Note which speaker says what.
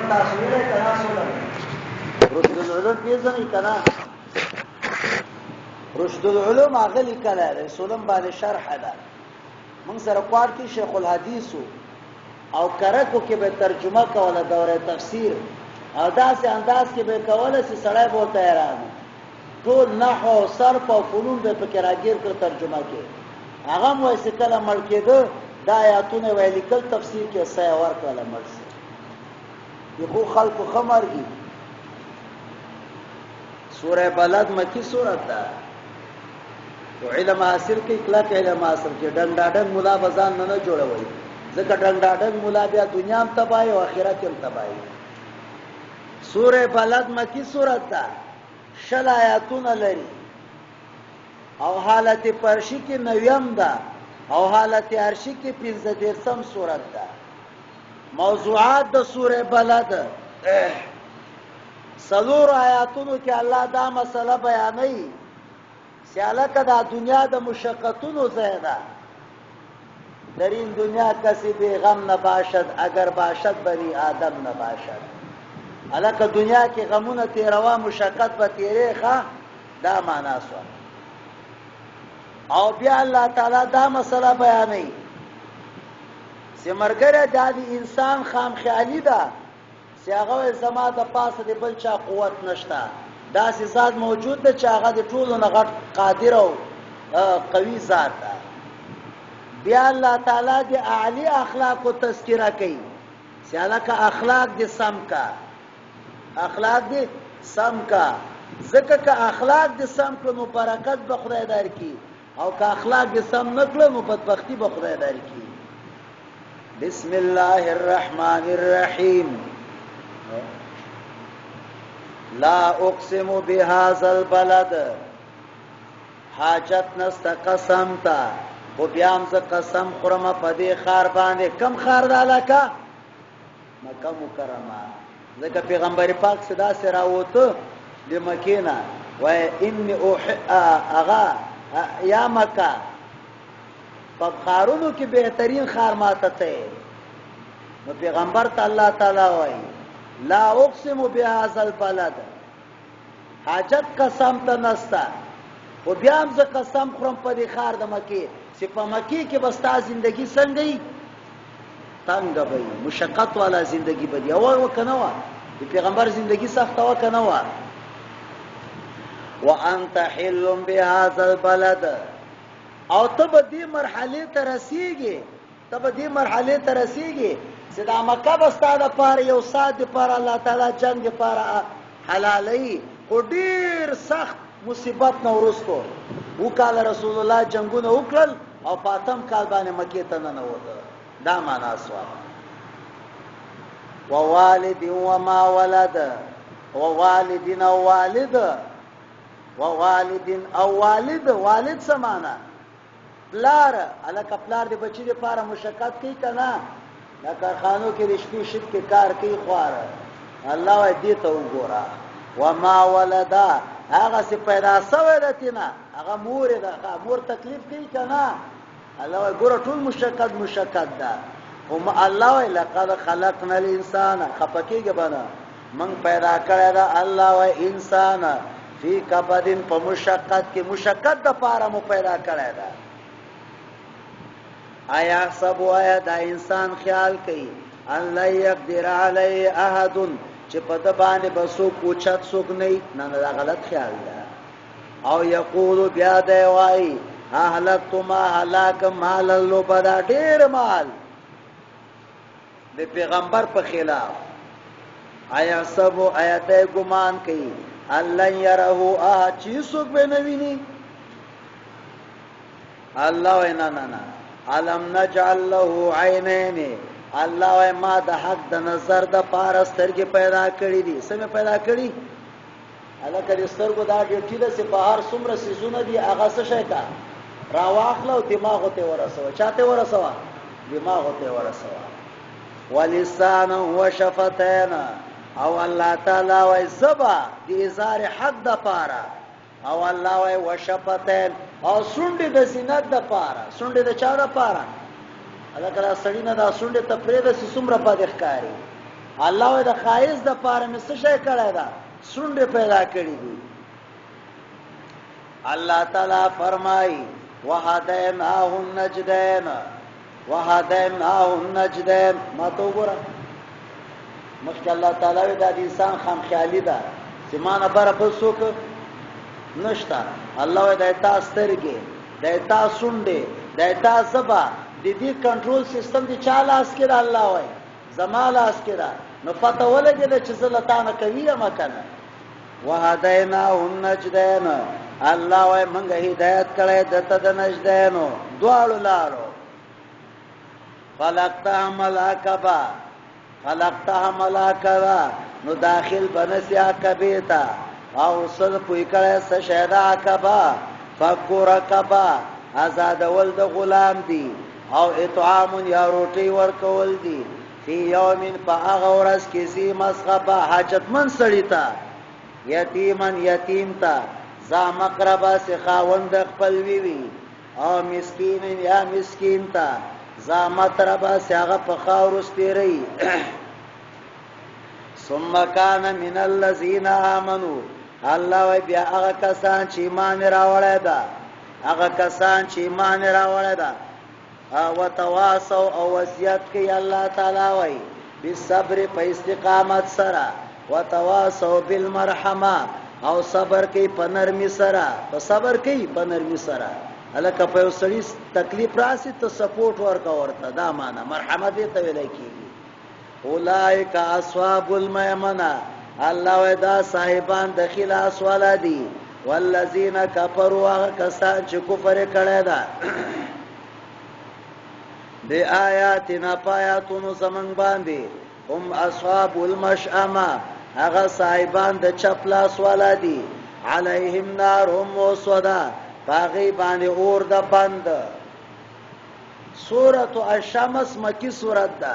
Speaker 1: تاسو ویلې کنا سولم رشد العلوم پیژنې کنا رشد العلوم اغلی کله ده سولم باندې شرح ده موږ سره کوار کې شیخ الحدیث او کرکو کې به ترجمه کوله دوره تفسیر او داسې انداز کې به کوله چې سړی بولته حیران ټول نحو او صرف او فنون به پکې راګیر کړ ترجمه کې هغه مو چې کله مړ کېده دا آیاتونه ویل کل تفسیر کې سې ورکړه مړ شي یو خلکو خمرږي سوره بلد مکی سورۃ ده او علم حاصل کې اخلاق علم حاصل کې ډنډاډن مولا بزان نه جوړوي ځکه ډنډاډن مولا بیا دنیا هم تباہي او آخرت هم تباہي سوره بلد مکی سورۃ ده شل آیاتونه لري او حالت پرشی کې نویم ده او حالت عرشی کې 15 سورۃ ده موضوعات د سوره بلد سلور آیاتونو کې الله دا مسله بیانوي سیاله کدا دنیا د مشقتونو زیاده در این دنیا کسی بی غم نباشد اگر باشد بنی آدم نباشد الکه دنیا کې غمونه تیروا مشقت به تیرې ښه دا معنا سو او بیا الله تعالی دا مسله بیانوي سمرګره د انسان خام خیالي ده سیاغه زما د پاسه د بل چا قوت نشته دا سي ذات موجود ده چې هغه د ټولو نه غټ قادر او قوي ذات ده بیا الله تعالی د اعلی اخلاق او تذکرہ کوي سیالکه اخلاق د سم کا اخلاق د سم کا ځکه که اخلاق د سم کړو برکت به خدای درکړي او که اخلاق د سم نکړو نو بدبختی به خدای درکړي بسم الله الرحمن الرحیم لا اقسم بهذا البلد حاجت نست قسم تا و بیام ز قسم خورم په دې خار باندې کم خار د علاقه مکه مکرمه ځکه پیغمبر پاک صدا سره وته د مکینا و ان اغا یا مکه په خارونو کې بهترین خار ماته ته نو پیغمبر الله تعالی وایي لا اقسم بهذا البلد حاجت قسم ته نستا و بیا هم ز قسم خورم په دې خار د مکی چې په مکی کې بستا زندگی څنګه ای تنگ به مشقت والا زندگی بدی او وکنه وا د پیغمبر زندگی سخت وکنه وا وانت حل بهذا البلد او تب دې مرحله ته رسیږي چې دا مکه بستا د پاره یو سات د پاره الله تعالی جنگ د پاره حلالي او ډیر سخت مصیبت نو ورستو وکاله رسول الله جنگونه وکړل او فاطم کال باندې مکه ته نه وته دا معنا سوا ووالد وما ولد ووالدین او والد ووالدین او والد سمانا پلار الکه پلار د بچی لپاره مشقت کوي کنه دا کارخانو کې رشتي شت کې کار کوي خوار الله دې ته وګوره وما ولدا هغه څه پیدا شوی دتینا هغه مور ده مور تکلیف کوي کنه الله وګوره ټول مشقت ده هم الله لقد خلقنا الانسان خپکیږي بنا من پیدا کړی دا الله و انسان فی کبدن په مشقت د پاره مو پیدا کړی دا آیا سب آیا دا انسان خیال کوي الله یقدر علی احد چې په د باندې بسو کوچت سوک نه دا غلط خیال ده او یقول بیا دی وای اهلکت ما هلاک مال لو بدا ډیر مال د پیغمبر په خلاف آیا سب آیت ګمان کوي الله يره چې سوک به نویني الله وینا نه علم نجعل له عینین الله وای ما د حق د نظر د پارسترګي پیدا کړی دي سمه پیدا کړی الله کړي سترګو دا ډیوټی د سپهار څومره سيزونه دي هغه څه شي کا راواخلو دماغ ته ورسوه چاته ورسوه دماغ ته ورسوه ولسان وشفتین او الله تعالی وای زبا د اظهار حق د پاره او الله وای وشفتین او سونډې د زینت د پاره سونډې د چا د پاره الله کړه سړی نه دا سونډې ته پرې د څومره بد ښکاری الله د خایز د پاره مې څه شي کړی دا سونډه پیدا کړی دي الله تعالی فرمایي وهديناه النجدين وهديناه النجدين ما تو ګور مخکې الله تعالی د انسان خام خیالي ده سیمانه بر په څوک نشتا الله د ایتا سترګې د ایتا سونډې د ایتا زبا د دې کنټرول سیستم دی چاله اس کې الله وای زماله اس کې نو پته ولګي چې زلتانه کوي ما کنه وهديناه النجدين الله وای موږ هدایت کړی دته د نجدینو دوالو لارو فلقتها ملاکبا نو داخل بنسی عقبیتا او صد پوی کړی س شهدا عقبا فکر عقبا آزاد ول د غلام دی او اطعام یا روټي ورکول دی فی یوم فاغه ورځ کې سی مسغبا حاجتمن سړی تا یتیم تا زا مقربا سی خاوند خپل وی او مسکین یا مسکین تا زا مطربا سی هغه په خاور سپیری ثم کان من الذین آمنوا الله وی بیا هغه کسان چې ایمان راوړل دا هغه کسان چې ایمان راوړل دا او تواصو او وصیت کوي الله تعالی وی بالصبر په استقامت سره وتواصو بالمرحمه او صبر کوي په نرمي سره په صبر کوي په نرمي سره الکه په وسړي تکلیف راسي ته سپورټ ورکا ورته دا معنا مرحمت دې ته ویل کیږي اولائک اصحاب المیمنه الله ودا صاحبان د خلاص ولادي والذین کفروا کسان چې کفر کړي دا د آیاتنا پایاتونو زمنګ باندې هم اصحاب المشأمه هغه صاحبان د چپلاس ولادي علیهم نار موصدا باغی باندې اور د بند سورۃ الشمس مکی سورۃ ده